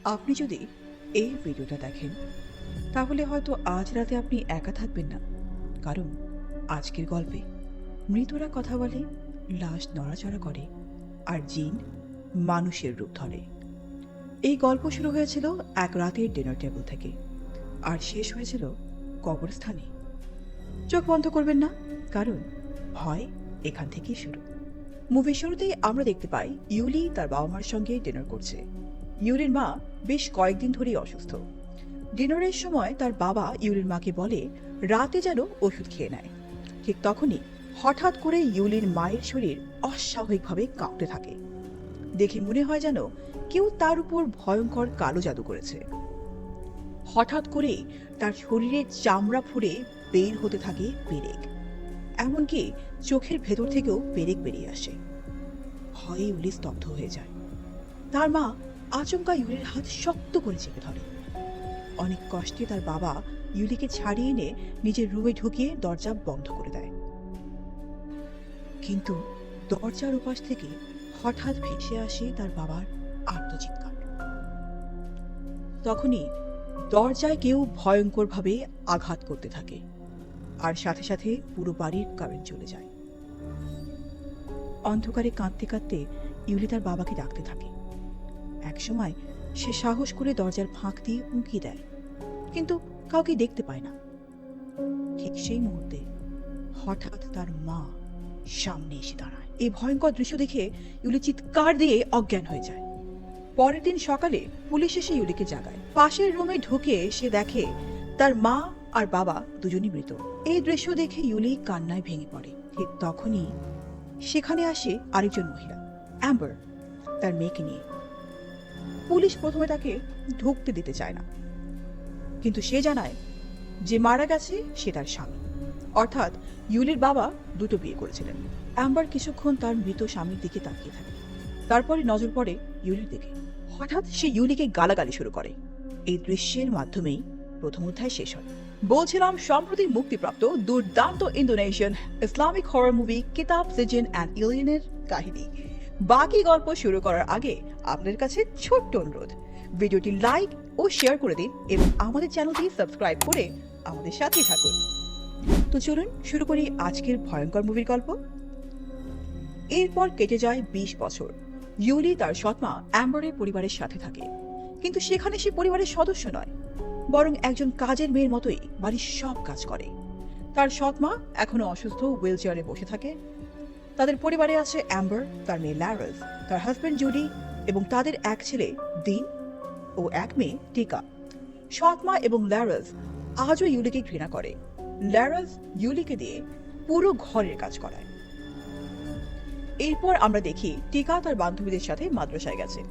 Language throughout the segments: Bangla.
আপনি যদি এই ভিডিওটা দেখেন তাহলে হয়তো আজ রাতে আপনি একা থাকবেন না, কারণ আজকের গল্পে মৃতরা কথা বলে, লাশ নড়াচড়া করে, আর জিন মানুষের রূপ ধরে। এই গল্প শুরু হয়েছিল এক রাতের ডিনার টেবিল থেকে, আর শেষ হয়েছিল কবরস্থানে। চোখ বন্ধ করবেন না, কারণ ভয় এখান থেকেই শুরু। মুভির শুরুতেই আমরা দেখতে পাই ইউলি তার বাবা মার সঙ্গে ডিনার করছে। ইউলির মা বেশ কয়েকদিন ধরেই অসুস্থ। ডিনারের সময় তার বাবা ইউলির মাকে বলে রাতে যেন ওষুধ খেয়ে নেয়। ঠিক তখনই হঠাৎ করে ইউলির মায়ের শরীর অস্বাভাবিকভাবে কাঁপতে থাকে। দেখে মনে হয় যেন কেউ তার উপর ভয়ঙ্কর কালো জাদু করেছে। হঠাৎ করে তার শরীরের চামড়া ফুঁড়ে বের হতে থাকে পেরেক, এমনকি চোখের ভেতর থেকেও পেরেক বেরিয়ে আসে। ভয়ে ইউলি স্তব্ধ হয়ে যায়। তার মা আচমকা ইউলির হাত শক্ত করে চেপে ধরে। অনেক কষ্টে তার বাবা ইউলিকে ছাড়িয়ে এনে নিজের রুমে ঢুকিয়ে দরজা বন্ধ করে দেয়। কিন্তু দরজার ওপাশ থেকে হঠাৎ ভেসে আসে তার বাবার আর্তচিৎকার। তখনই দরজায় কেউ ভয়ঙ্করভাবে আঘাত করতে থাকে, আর সাথে সাথে পুরো বাড়ির কারেন্ট চলে যায়। অন্ধকারে কাঁদতে কাঁদতে ইউলি তার বাবাকে ডাকতে থাকে। একসময় সে সাহস করে দরজার ফাঁক দিয়ে উঁকি দেয়, কিন্তু কাউকে দেখতে পায় না। ঠিক সেই মুহূর্তে হঠাৎ তার মা সামনে এসে দাঁড়ায়। এই ভয়ঙ্কর দৃশ্য দেখে ইউলি চিৎকার দিয়ে অজ্ঞান হয়ে যায়। পরের দিন সকালে পুলিশ এসে ইউলিকে জাগায়। পাশের রুমে ঢুকে সে দেখে তার মা আর বাবা দুজনই মৃত। এই দৃশ্য দেখে ইউলি কান্নায় ভেঙে পড়ে। ঠিক তখনই সেখানে আসে আরেকজন মহিলা, অ্যাম্বার, তার মেয়েকে নিয়ে। পুলিশ প্রথমে তাকে ঢুকতে দিতে চায় না, কিন্তু সে জানায় যে মারা গেছে সে তার স্বামী, অর্থাৎ ইউলির বাবা দুটো বিয়ে করেছিলেন। অ্যাম্বার কিছুক্ষণ তার মৃত স্বামীর দিকে তাকিয়ে থাকে, তারপরে নজর পড়ে ইউলির দিকে। হঠাৎ সে ইউলিকে গালাগালি শুরু করে। এই দৃশ্যের মাধ্যমেই প্রথম অধ্যায় শেষ হয়। বলছিলাম সম্প্রতি মুক্তিপ্রাপ্ত দুর্দান্ত ইন্দোনেশিয়ান ইসলামিক হরর মুভি কিতাব সিজিন অ্যান্ড ইলিনের কাহিনী। বাকি গল্প শুরু করার আগে আপনাদের কাছে ছোট্ট অনুরোধ, ভিডিওটি লাইক ও শেয়ার করে দিন এবং আমাদের চ্যানেলটি সাবস্ক্রাইব করে আমাদের সাথেই থাকুন। তো চলুন শুরু করি আজকের ভয়ঙ্কর মুভির গল্প। এরপর কেটে যায় 20 বছর। ইউলি তার সৎমা অ্যাম্বারের পরিবারের সাথে থাকে, কিন্তু সেখানে সে পরিবারের সদস্য নয়, বরং একজন কাজের মেয়ের মতোই বাড়ির সব কাজ করে। তার সৎমা এখনো অসুস্থ, হুইল চেয়ারে বসে থাকে। তাদের পরিবারে আছে অ্যাম্বার, তার মেয়ে ল্যারেস, তার হাজবেন্ড জুডি এবং তাদের এক ছেলে ডিন ও এক মেয়ে টিকা। সৎমা এবং ল্যারেস আজও ইউলিকে ঘৃণা করে। ল্যারেস ইউলিকে দিয়ে পুরো ঘরের কাজ করায়। এরপর আমরা দেখি টিকা তার বান্ধবীদের সাথে মাদ্রাসায় গেছে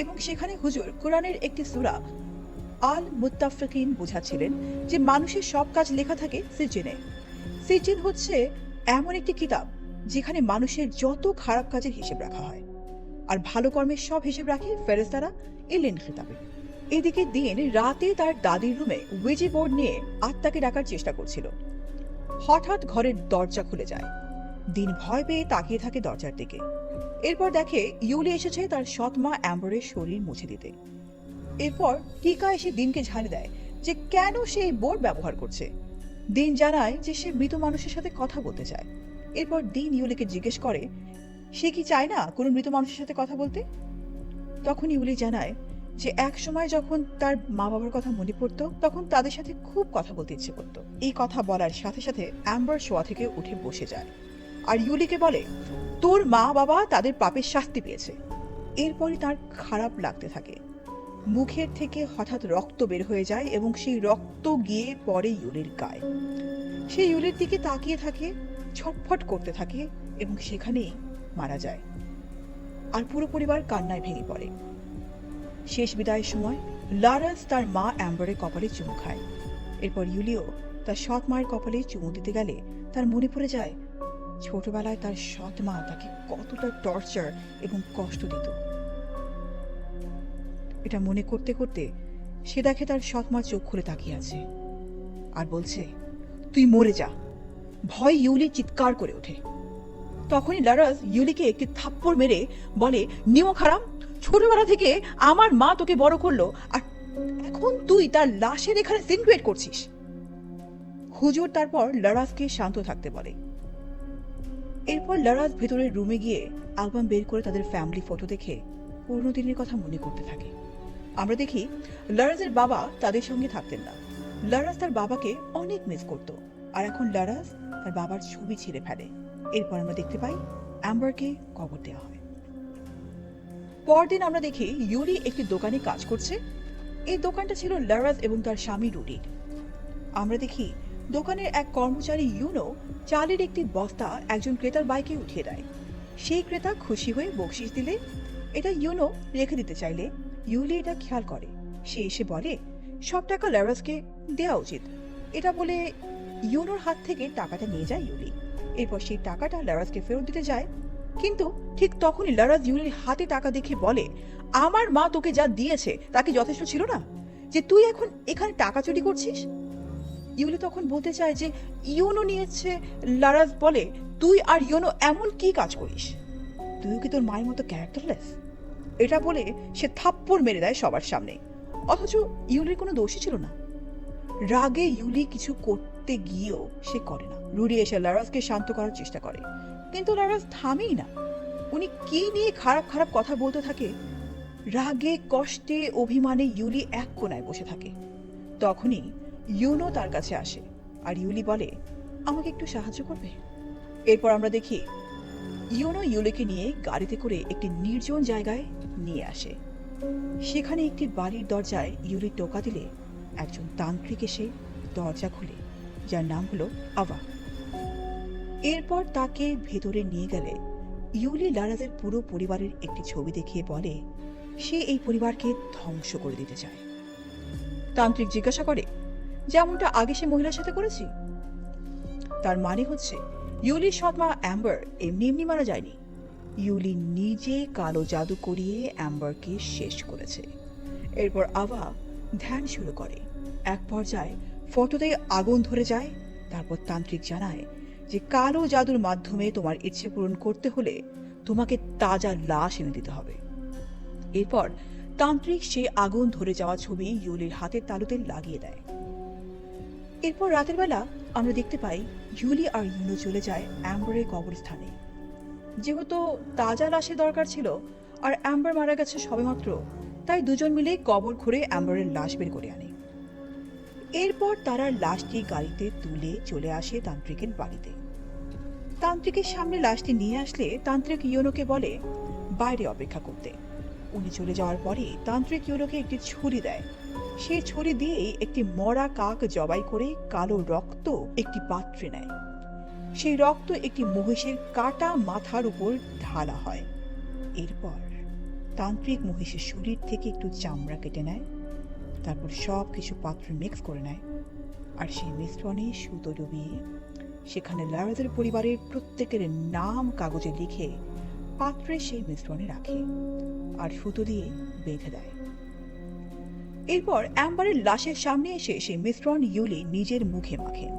এবং সেখানে হুজুর কোরআনের একটি সূরা আল মুত্তাফিকিন বোঝাচ্ছিলেন যে মানুষের সব কাজ লেখা থাকে সিজিনে। সিজিন হচ্ছে এমন একটি কিতাব যেখানে মানুষের যত খারাপ কাজের হিসেব রাখা হয়, আর ভালো কর্মের সব হিসেব রাখে ফেরেশতারা ইলিন কিতাবে। এদিকে দিন রাতে তার দাদির রুমে উইজি বোর্ড নিয়ে আত্মাকে ডাকার চেষ্টা করছিল। হঠাৎ ঘরের দরজা খুলে যায়। দিন ভয় পেয়ে তাকিয়ে থাকে দরজার দিকে। এরপর দেখে ইউলি এসেছে তার সৎমা অ্যাম্বারের শরীর মুছে দিতে। এরপর টিকা এসে দিনকে ঝাড়ি দেয় যে কেন সে এই বোর্ড ব্যবহার করছে। দিন জানায় যে সে মৃত মানুষের সাথে কথা বলতে চায়। এরপর দিন ইউলিকে জিজ্ঞেস করে সে কি চায় না কোনো মৃত মানুষের সাথে কথা বলতে। তখন ইউলি জানায় যে এক সময় যখন তার মা বাবার কথা মনে পড়তো তখন তাদের সাথে খুব কথা বলতে ইচ্ছে করতো। এই কথা বলার সাথে সাথে অ্যাম্বার শোয়া থেকে উঠে বসে যায় আর ইউলিকে বলে তোর মা বাবা তাদের পাপের শাস্তি পেয়েছে। এরপরই তার খারাপ লাগতে থাকে। মুখের থেকে হঠাৎ রক্ত বের হয়ে যায় এবং সেই রক্ত গিয়ে পড়ে ইউলির গায়ে। সে ইউলির দিকে তাকিয়ে থাকে, ছটফট করতে থাকে এবং সেখানেই মারা যায়। আর পুরো পরিবার কান্নায় ভেঙে পড়ে। শেষ বিদায়ের সময় লারাস তার মা অ্যাম্বারের কপালে চুমু খায়। এরপর ইউলিও তার সৎ মায়ের কপালে চুমু দিতে গেলে তার মনে পড়ে যায় ছোটবেলায় তার সৎ মা তাকে কতটা টর্চার এবং কষ্ট দিত। এটা মনে করতে করতে সে দেখে তার সৎ মা চোখ খুলে তাকিয়ে আছে আর বলছে তুই মরে যা। ভয় ইউলি চিৎকার করে ওঠে। তখনই লারাস ইউলিকে একটি থাপ্পড় মেরে বলে, নিমক হারাম, ছোটবেলা থেকে আমার মা তোকে বড় করলো, আর এখন তুই তার লাশের এখানে সিনক্রেট করছিস। হুজুর তারপর লারাসকে শান্ত থাকতে বলে। এরপর লারাস ভেতরের রুমে গিয়ে অ্যালবাম বের করে তাদের ফ্যামিলি ফটো দেখে পুরনো দিনের কথা মনে করতে থাকে। আমরা দেখি লারাসের বাবা তাদের সঙ্গে থাকতেন না। লারাস তার বাবাকে অনেক মিস করত, আর এখন লারাস তার বাবার ছবি ছিঁড়ে ফেলে। এরপর আমরা দেখতে পাই অ্যাম্বারকে কবর দেওয়া হয়। পরদিন আমরা দেখি ইউরি একটি দোকানে কাজ করছে। এই দোকানটা ছিল লারাস এবং তার স্বামী রুডির। আমরা দেখি দোকানের এক কর্মচারী ইউনো চালের একটি বস্তা একজন ক্রেতার বাইকে উঠিয়ে দেয়। সেই ক্রেতা খুশি হয়ে বকশিশ দিলে এটা ইউনো রেখে দিতে চাইলে ইউলি এটা খেয়াল করে। সে এসে বলে সব টাকা লারাসকে দেওয়া উচিত। এটা বলে ইউনোর হাত থেকে টাকাটা নিয়ে যায় ইউলি। এরপর সেই টাকাটা লারাসকে ফেরত দিতে যায়, কিন্তু ঠিক তখনই লারাস ইউলির হাতে টাকা দেখে বলে, আমার মা তোকে যা দিয়েছে তাকে যথেষ্ট ছিল না যে তুই এখন এখানে টাকা চুরি করছিস? ইউলি তখন বলতে চায় যে ইউনো নিয়েছে। লারাস বলে, তুই আর ইউনো এমন কি কাজ করিস? তুই কি তোর মায়ের মতো ক্যারেক্টারলেস? এটা বলে সে থাপ্পড় মেরে দেয় সবার সামনে, অথচ ইউলির কোনো দোষই ছিল না। রাগে ইউলি কিছু করতে গিয়েও সে করে না। রুডি এসে লারাসকে শান্ত করার চেষ্টা করে, কিন্তু লারাস থামেই না। উনি কি নিয়ে খারাপ খারাপ কথা বলতে থাকে। রাগে কষ্টে অভিমানে ইউলি এক কোনায় বসে থাকে। তখনই ইউনো তার কাছে আসে আর ইউলি বলে, আমাকে একটু সাহায্য করবে? এরপর আমরা দেখি ইউনো ইউলিকে নিয়ে গাড়িতে করে একটি নির্জন জায়গায় নিয়ে আসে। সেখানে একটি বাড়ির দরজায় ইউলি টোকা দিলে একজন তান্ত্রিক এসে দরজা খুলে, যার নাম হলো আভা। এরপর তাকে ভেতরে নিয়ে গেলে ইউলি লারাসের পুরো পরিবারের একটি ছবি দেখিয়ে বলে সে এই পরিবারকে ধ্বংস করে দিতে চায়। তান্ত্রিক জিজ্ঞাসা করে, যেমনটা আগে সে মহিলার সাথে করেছি? তার মানে হচ্ছে ইউলির সৎমা অ্যাম্বার এমনি এমনি মারা যায়নি। ইউলি নিজে কালো জাদু করিয়ে অ্যাম্বারকে শেষ করেছে। এরপর আভা ধ্যান শুরু করে। এক পর্যায়ে ফটোতে আগুন ধরে যায়। তারপর তান্ত্রিক জানায় যে কালো জাদুর মাধ্যমে তোমার ইচ্ছে পূরণ করতে হলে তোমাকে তাজা লাশ এনে দিতে হবে। এরপর তান্ত্রিক সে আগুন ধরে যাওয়া ছবি ইউলির হাতের তালুতে লাগিয়ে দেয়। এরপর রাতের বেলা আমরা দেখতে পাই ইউলি আর ইউনো চলে যায় অ্যাম্বারের কবরস্থানে। যেহেতু তাজা লাশের দরকার ছিল আর অ্যাম্বার মারা গেছে সবেমাত্র, তাই দুজন মিলে কবর খুঁড়ে অ্যাম্বারের লাশ বের করে আনে। এরপর তারা লাশটি গাড়িতে তুলে চলে আসে তান্ত্রিকের বাড়িতে। তান্ত্রিকের সামনে লাশটি নিয়ে আসলে তান্ত্রিক ইউনোকে বলে বাইরে অপেক্ষা করতে। উনি চলে যাওয়ার পরে তান্ত্রিক ইউনোকে একটি ছুরি দেয়। সেই ছুরি দিয়েই একটি মরা কাক জবাই করে কালো রক্ত একটি পাত্রে নেয়। সেই রক্ত একটি মহিষের কাটা মাথার উপর ঢালা হয়। এরপর তান্ত্রিক মহিষের শরীর থেকে একটু চামড়া কেটে নেয়, তারপর সব কিছু পাত্রে মিক্স করে নেয়, আর সেই মিশ্রণে সুতো ডুবিয়ে সেখানে লারাসের পরিবারের প্রত্যেকের নাম কাগজে লিখে পাত্রে সেই মিশ্রণে রাখে আর সুতো দিয়ে বেঁধে দেয়। এরপর অ্যাম্বারের লাশের সামনে এসে সেই মিশ্রণ ইউলি নিজের মুখে মাখেন।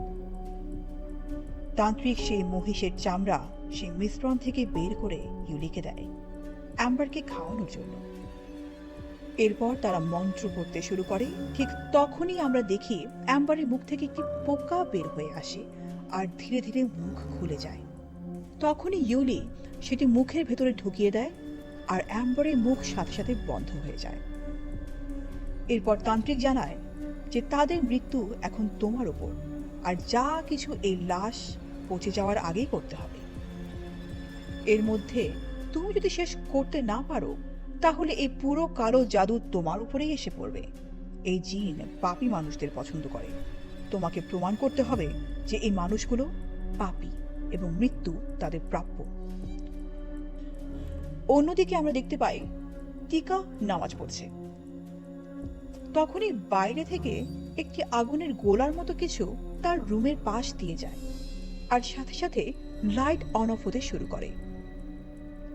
তান্ত্রিক সেই মহিষের চামড়া সেই মিশ্রণ থেকে বের করে ইউলিকে দেয় অ্যাম্বারকে খাওয়ানোর জন্য। এরপর তারা মন্ত্র পড়তে শুরু করে। ঠিক তখনই আমরা দেখি অ্যাম্বারের মুখ থেকে একটি পোকা বের হয়ে আসে আর ধীরে ধীরে মুখ খুলে যায়। তখনই ইউলি সেটি মুখের ভেতরে ঢুকিয়ে দেয় আর অ্যাম্বারের মুখ সাথে সাথে বন্ধ হয়ে যায়। এরপর তান্ত্রিক জানায় যে তাদের মৃত্যু এখন তোমার উপর, আর যা কিছু এই লাশ পচে যাওয়ার আগেই করতে হবে। এর মধ্যে তুমি যদি শেষ করতে না পারো তাহলে এই পুরো কালো জাদু তোমার উপরেই এসে পড়বে। এই জিন পাপী মানুষদের পছন্দ করে। তোমাকে প্রমাণ করতে হবে যে এই মানুষগুলো পাপী এবং মৃত্যু তাদের প্রাপ্য। অন্যদিকে আমরা দেখতে পাই টিকা নামাজ পড়ছে। তখনই বাইরে থেকে একটি আগুনের গোলার মতো কিছু তার রুমের পাশ দিয়ে যায় আর সাথে সাথে লাইট অন অফ হতে শুরু করে।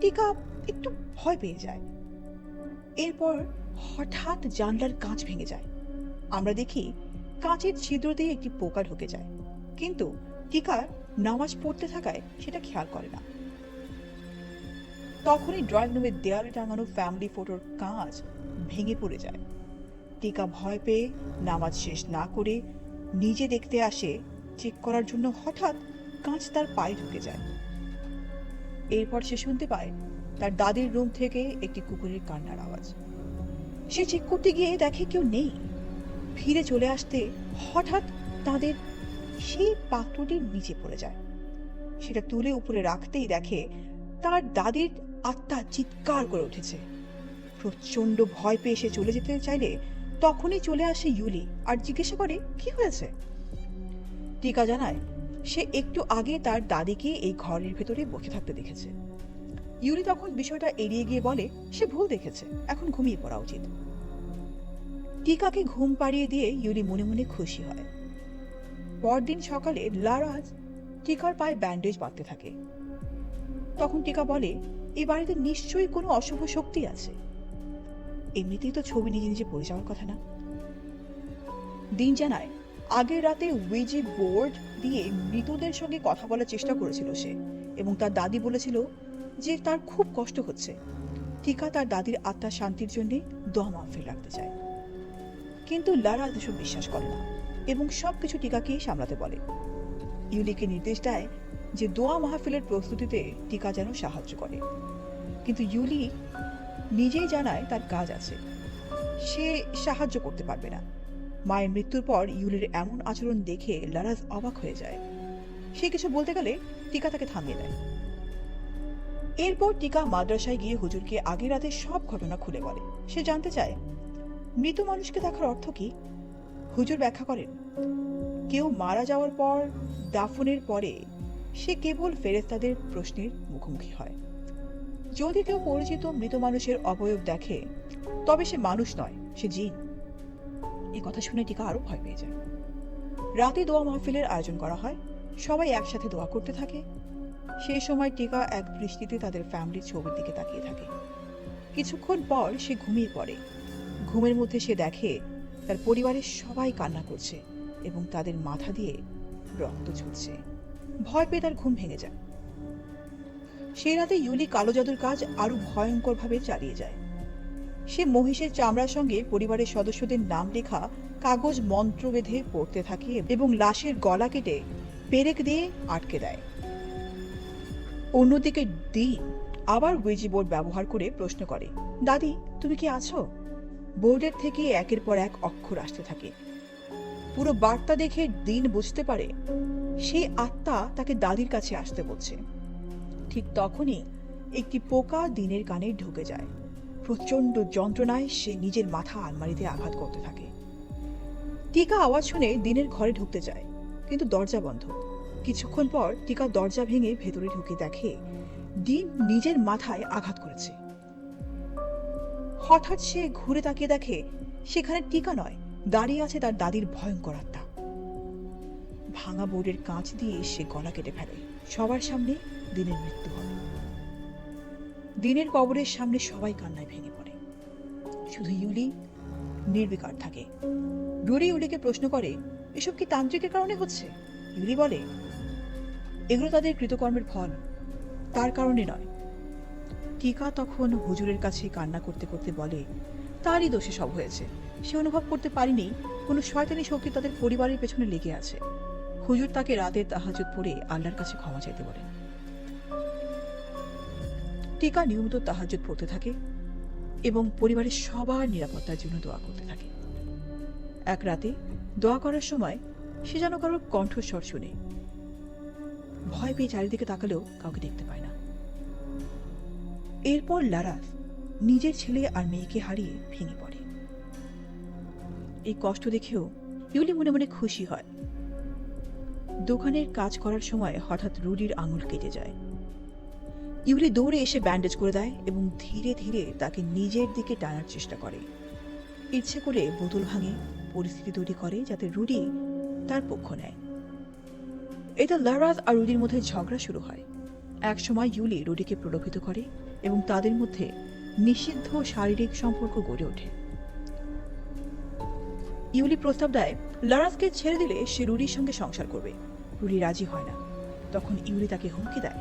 টিকা একটু ভয় পেয়ে যায়। এরপর হঠাৎ জানলার কাঁচ ভেঙে যায়। আমরা দেখি কাঁচের ছিদ্র দিয়ে একটি পোকা ঢুকে যায়, কিন্তু টিকা নামাজ পড়তে থাকায় সেটা খেয়াল করে না। তখনই ড্রয়িং রুমের দেয়ালে টাঙানো ফ্যামিলি ফটোর কাঁচ ভেঙে পড়ে যায়। টিকা ভয় পেয়ে নামাজ শেষ না করে নিজে দেখতে আসে চেক করার জন্য, হঠাৎ কাঁচ তার পায়ে ঢুকে যায়। এরপর সে শুনতে পায় তার দাদির রুম থেকে একটি কুকুরের কান্নার আওয়াজ। সে চেক করতে গিয়ে দেখে কেউ নেই। ফিরে চলে আসতে হঠাৎ তাদের সেই পাত্রটি নিচে পড়ে যায়। সেটা তুলে উপরে রাখতেই দেখে তার দাদির আত্মা চিৎকার করে উঠেছে। প্রচন্ড ভয় পেয়ে সে চলে যেতে চাইলে তখনই চলে আসে ইউলি আর জিজ্ঞাসা করে কি হয়েছে। টিকা জানায় সে একটু আগে তার দাদিকে এই ঘরের ভেতরে বসে থাকতে দেখেছে। ইউলি তখন বিষয়টা এড়িয়ে গিয়ে বলে সে ভুল দেখেছে, এখন ঘুমিয়ে পড়া উচিত। টিকাকে ঘুম পাড়িয়ে দিয়ে ইউলি মনে মনে খুশি হয়। পরদিন সকালে লারাজ টিকার পায়ে ব্যান্ডেজ বাঁধতে থাকে। তখন টিকা বলে এই বাড়িতে নিশ্চয়ই কোনো অশুভ শক্তি আছে, এমনিতেই তো ছবি নিজে নিজে পড়ে যাওয়ার কথা না। দিন জানায় আগের রাতে উইজি বোর্ড দিয়ে মৃতদের সঙ্গে কথা বলার চেষ্টা করেছিল সে, এবং তার দাদি বলেছিল যে তার খুব কষ্ট হচ্ছে। টিকা তার দাদির আত্মার শান্তির জন্য দোয়া মাহফিল রাখতে চায়, কিন্তু লারা এসব বিশ্বাস করে না এবং সবকিছু টিকাকেই সামলাতে বলে। ইউলিকে নির্দেশ দেয় যে দোয়া মাহফিলের প্রস্তুতিতে টিকা যেন সাহায্য করে, কিন্তু ইউলি নিজেই জানায় তার কাজ আছে, সে সাহায্য করতে পারবে না। মায়ের মৃত্যুর পর ইউলির এমন আচরণ দেখে লারাজ অবাক হয়ে যায়। সে কিছু বলতে গেলে টিকা তাকে থামিয়ে দেয়। এরপর টিকা মাদ্রাসায় গিয়ে হুজুরকে আগের রাতে সব ঘটনা খুলে বলে। সে জানতে চায় মৃত মানুষকে দেখার অর্থ কি। হুজুর ব্যাখ্যা করেন কেউ মারা যাওয়ার পর দাফনের পরে সে কেবল ফেরেশতাদের প্রশ্নের মুখোমুখি হয়। যদি কেউ পরিচিত মৃত মানুষের অবয়ব দেখে তবে সে মানুষ নয়, সে জিন। এই কথা শুনে টিকা আরো ভয় পেয়ে যায়। রাতে দোয়া মাহফিলের আয়োজন করা হয়, সবাই একসাথে দোয়া করতে থাকে। সেই সময় টিকা এক দৃষ্টিতে তাদের ফ্যামিলির ছবির দিকে তাকিয়ে থাকে। কিছুক্ষণ পর সে ঘুমিয়ে পড়ে। ঘুমের মধ্যে সে দেখে তার পরিবারের সবাই কান্না করছে এবং তাদের মাথা দিয়ে রক্ত ঝরছে। ভয় পেয়ে তার ঘুম ভেঙে যায়। সেই রাতে ইউলি কালো জাদুর কাজ আরো ভয়ঙ্করভাবে চালিয়ে যায়। সে মহিষের চামড়ার সঙ্গে পরিবারের সদস্যদের নাম লেখা কাগজ মন্ত্র বেঁধে পড়তে থাকে এবং লাশের গলা কেটে পেরেক দিয়ে আটকে দেয়। অন্যদিকে দিন আবার উইজি বোর্ড ব্যবহার করে প্রশ্ন করে, দাদি তুমি কি আছো? বোর্ডের থেকে একের পর এক অক্ষর আসতে থাকে। পুরো বার্তা দেখে দিন বুঝতে পারে সেই আত্মা তাকে দাদির কাছে আসতে বলছে। ঠিক তখনই একটি পোকা দিনের কানে ঢুকে যায়। প্রচন্ড যন্ত্রণায় সে নিজের মাথা আলমারিতে আঘাত করতে থাকে। টিকা আওয়াজ শুনে দিনের ঘরে ঢুকতে যায়, কিন্তু দরজা বন্ধ। কিছুক্ষণ পর টিকা দরজা ভেঙে ভেতরে ঢুকে দেখে দিন নিজের মাথায় আঘাত করেছে। হঠাৎ সে ঘুরে তাকিয়ে দেখে সেখানে টিকা নয়, দাঁড়িয়ে আছে তার দাদির ভয়ঙ্কর আত্মা। ভাঙা বোর্ডের কাঁচ দিয়ে সে গলা কেটে ফেলে। সবার সামনে দিনের মৃত্যু হয়। দিনের কবরের সামনে সবাই কান্নায় ভেঙে পড়ে, শুধু ইউলি নির্বিকার থাকে। রুরি ইউলিকে প্রশ্ন করে এসব কি তান্ত্রিকের কারণে হচ্ছে? ইউলি বলে এগুলো তাদের কৃতকর্মের ফল, তার কারণে নয়। টিকা তখন হুজুরের কাছে কান্না করতে করতে বলে তারই দোষে সব হয়েছে। সে অনুভব করতে পারেনি কোনো শয়তানি শক্তি তাদের পরিবারের পেছনে লেগে আছে। হুজুর তাকে রাতে তাহাজ্জুদ পড়ে আল্লাহর কাছে ক্ষমা চাইতে বলেন। টিকা নিয়মিত তাহাজ্জুদ পড়তে থাকে এবং পরিবারের সবার নিরাপত্তার জন্য দোয়া করতে থাকে। এক রাতে দোয়া করার সময় সে যেন কারোর কণ্ঠস্বর শুনে। ভয় পেয়ে চারিদিকে তাকালেও কাউকে দেখতে পায় না। এরপর লারাস নিজের ছেলে আর মেয়েকে হারিয়ে ভেঙে পড়ে। এই কষ্ট দেখেও ইউলি মনে মনে খুশি হয়। দোকানের কাজ করার সময় হঠাৎ রুডির আঙুল কেটে যায়। ইউলি দৌড়ে এসে ব্যান্ডেজ করে দেয় এবং ধীরে ধীরে তাকে নিজের দিকে টানার চেষ্টা করে। ইচ্ছে করে বোতল ভাঙে, পরিস্থিতি তৈরি করে যাতে রুডি তার পক্ষ নেয়। এটা লারাস আর রুডির মধ্যে ঝগড়া শুরু হয়। এক সময় ইউলি রুডিকে প্রলোভিত করে এবং তাদের মধ্যে নিষিদ্ধ শারীরিক সম্পর্ক গড়ে ওঠে। ইউলি প্রস্তাব দেয় লারাসকে ছেড়ে দিলে সে রুডির সঙ্গে সংসার করবে। রুডি রাজি হয় না। তখন ইউলি তাকে হুমকি দেয়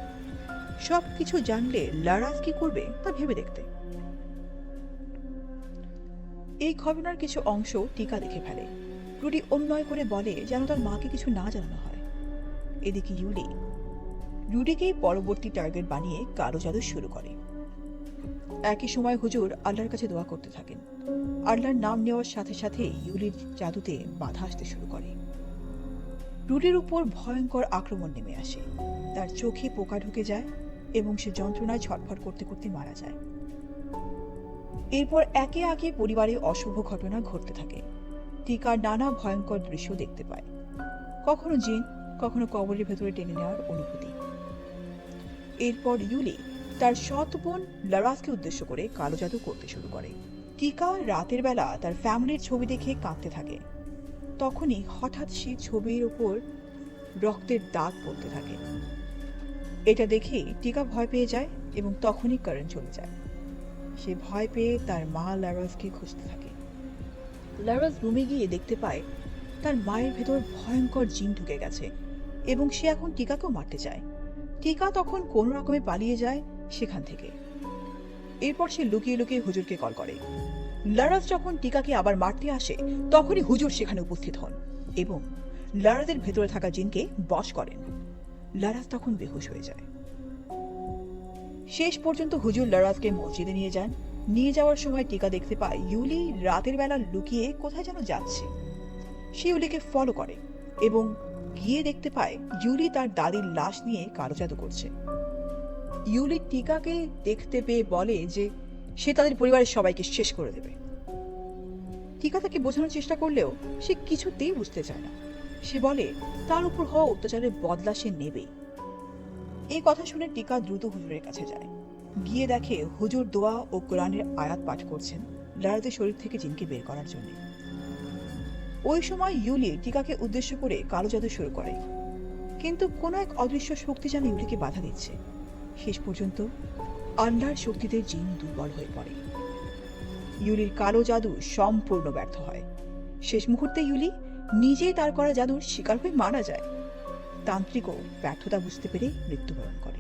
সবকিছু জানলে লারাজ কি করবে তা ভেবে দেখতে। এই ঘটনার কিছু অংশ টিকা দেখে ফেলে। রুডি অনুনয় করে বলে যেন তার মাকে কিছু না জানানো হয়। এদিকে ইউলি রুডিকে পরবর্তী টার্গেট বানিয়ে কালো জাদু শুরু করে। একই সময় হুজুর আল্লাহর কাছে দোয়া করতে থাকেন। আল্লাহর নাম নেওয়ার সাথে সাথে ইউলির জাদুতে বাধা আসতে শুরু করে। রুডির উপর ভয়ঙ্কর আক্রমণ নেমে আসে। তার চোখে পোকা ঢুকে যায় এবং সে যন্ত্রণায় ছটফট করতে করতে মারা যায়। এরপর একে একে পরিবারে অশুভ ঘটনা ঘটতে থাকে। টিকা নানা ভয়ঙ্কর দৃশ্য দেখতে পায়, কখনো জিন, কখনো কবরের ভেতরে টেনে নেওয়ার অনুভূতি। এরপর ইউলি তার সৎ বোন লারাজকে উদ্দেশ্য করে কালো জাদু করতে শুরু করে। টিকা রাতের বেলা তার ফ্যামিলির ছবি দেখে কাঁদতে থাকে। তখনই হঠাৎ সেই ছবির ওপর রক্তের দাগ পড়তে থাকে। এটা দেখে টিকা ভয় পেয়ে যায় এবং তখনই কারেন্ট চলে যায়। সে ভয় পেয়ে তার মা লারাজকে খুঁজতে থাকে। লারাজ রুমে গিয়ে দেখতে পায় তার মায়ের ভেতর ভয়ঙ্কর জিন ঢুকে গেছে এবং সে এখন টিকাকেও মারতে চায়। টিকা তখন কোনো রকমে পালিয়ে যায় সেখান থেকে। এরপর সে লুকিয়ে লুকিয়ে হুজুরকে কল করে। লারাজ যখন টিকাকে আবার মারতে আসে তখনই হুজুর সেখানে উপস্থিত হন এবং লারাজের ভেতরে থাকা জিনকে বশ করেন। লারাজ তখন বেহুশ হয়ে যায়। শেষ পর্যন্ত হুজুর লারাজকে মসজিদে নিয়ে যান। নিয়ে যাওয়ার সময় টিকা দেখতে পায় ইউলি রাতের বেলা লুকিয়ে কোথায় যেন যাচ্ছে। সে ইউলিকে ফলো করে এবং গিয়ে দেখতে পায় ইউলি তার দাদির লাশ নিয়ে কালো জাদু করছে। ইউলি টিকাকে দেখতে পেয়ে বলে যে সে তাদের পরিবারের সবাইকে শেষ করে দেবে। টিকা তাকে বোঝানোর চেষ্টা করলেও সে কিছুতেই বুঝতে চায় না। সে বলে তার উপর হওয়া অত্যাচারের বদলা সে নেবে। এই কথা শুনে টিকা দ্রুত হুজুরের কাছে যায়। গিয়ে দেখে হুজুর দোয়া ও কোরআনের আয়াত পাঠ করছেন লারাজের শরীর থেকে জিনকে বের করার জন্য। ওই সময় ইউলি টিকাকে উদ্দেশ্য করে কালো জাদু শুরু করে, কিন্তু কোনো এক অদৃশ্য শক্তি যেন ইউলিকে বাধা দিচ্ছে। শেষ পর্যন্ত আল্লাহর শক্তিতে জিন দুর্বল হয়ে পড়ে। ইউলির কালো জাদু সম্পূর্ণ ব্যর্থ হয়। শেষ মুহূর্তে ইউলি নিজেই তার করা জাদুর শিকার হয়ে মারা যায়। তান্ত্রিকও ব্যর্থতা বুঝতে পেরে মৃত্যুবরণ করে।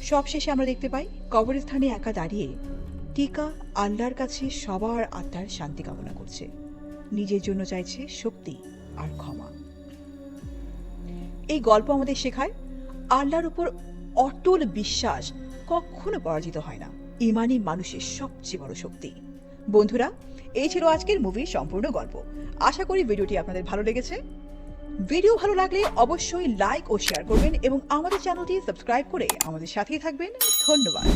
সবশেষে আমরা দেখতে পাই কবরস্থানে একা দাঁড়িয়ে টিকা আল্লাহর কাছে সবার আত্মার শান্তি কামনা করছে। নিজের জন্য চাইছে শক্তি আর ক্ষমা। এই গল্প আমাদের শেখায় আল্লাহর উপর অটল বিশ্বাস কখনো পরাজিত হয় না। ঈমানই মানুষের সবচেয়ে বড় শক্তি। বন্ধুরা, এই ছিল আজকের মুভির সম্পূর্ণ গল্প। আশা করি ভিডিওটি আপনাদের ভালো লেগেছে। ভিডিও ভালো লাগলে অবশ্যই লাইক ও শেয়ার করবেন এবং আমাদের চ্যানেলটি সাবস্ক্রাইব করে আমাদের সাথেই থাকবেন। ধন্যবাদ।